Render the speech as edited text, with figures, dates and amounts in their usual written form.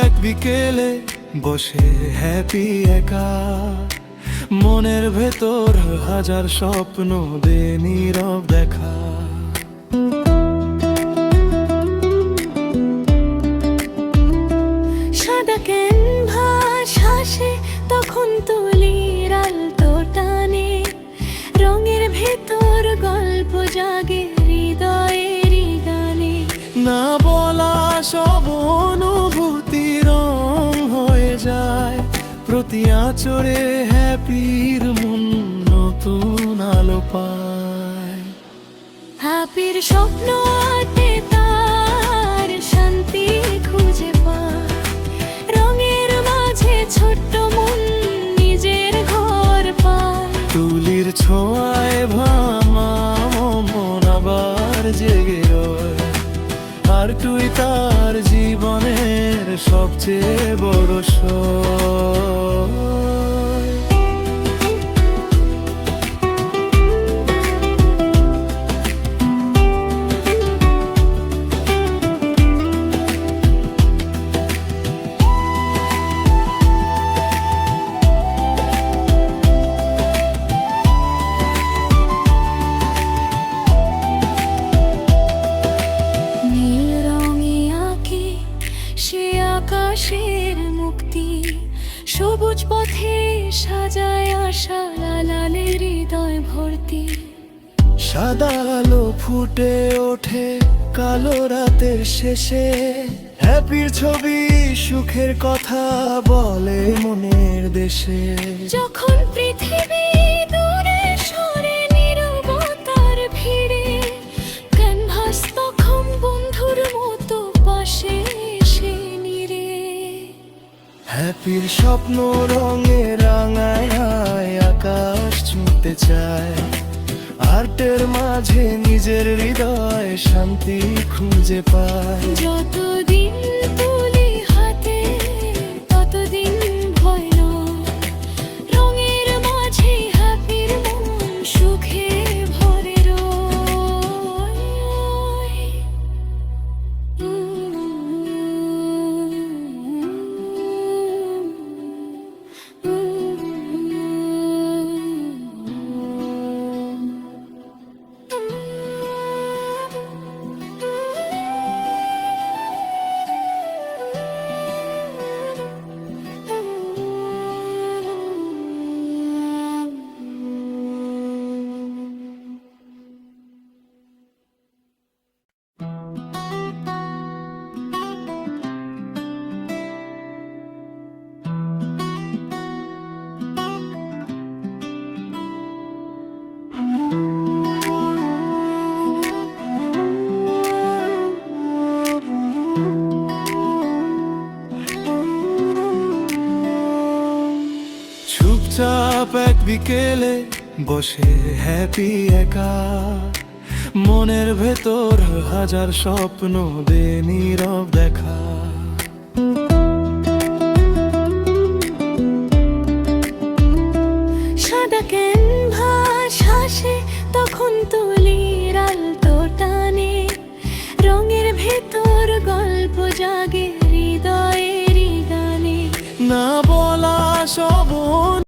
এক বিকেলে বসে হ্যাপি একা, মনের ভেতর হাজার স্বপ্ন দে নীরব দেখা। সাদা ক্যানভাস হাসে তখন তুলির আলতো টানে, রঙের ভেতর গল্প জাগে হৃদয়েরই গানে। না বলা সব অনুভূতি রং হয়ে যায়, প্রতি আঁচড়ে হ্যাপির মন নতুন আলো পায়। হ্যাপির স্বপ্ন আতে তার শান্তি খুঁজে পায়, রঙের মাঝে ছোট্ট মন নিজের ঘর পায়। তুলির ছোঁয়ায় ভামা মন আবার জেগে রয়, আর তুই তার জীবনের সবচেয়ে বড় সয়। নীল রঙে আঁকে সে আকাশের মুক্তি, সবুজ পথে সাজায় আশা লালালে হৃদয় ভর্তি। সাদা আলো ফুটে ওঠে কালো রাতের শেষে, হ্যাপির ছবি সুখের কথা বলে মনের দেশে। যখন পৃথিবী দূরে সরে নীরবতার ভিড়ে, ক্যানভাস তখন বন্ধুর মতো পাশে এসে নিরে। হ্যাপির স্বপ্ন রঙে রাঙায় আকাশ ছুঁতে চায়, আর্টের মাঝে নিজের হৃদয় শান্তি খুঁজে পায়। যতদিন তুলি হাতে ততদিন ভয় নয়, রঙের মাঝে হ্যাপির মন সুখে ভরে রয়। চুপচাপ এক বিকেলে বসে হ্যাপি একা, মনের ভেতর হাজার স্বপ্ন দে নীরব দেখা। সাদা ক্যানভাস হাসে তখন তুলির আলতো টানে, রঙের ভেতর গল্প জাগে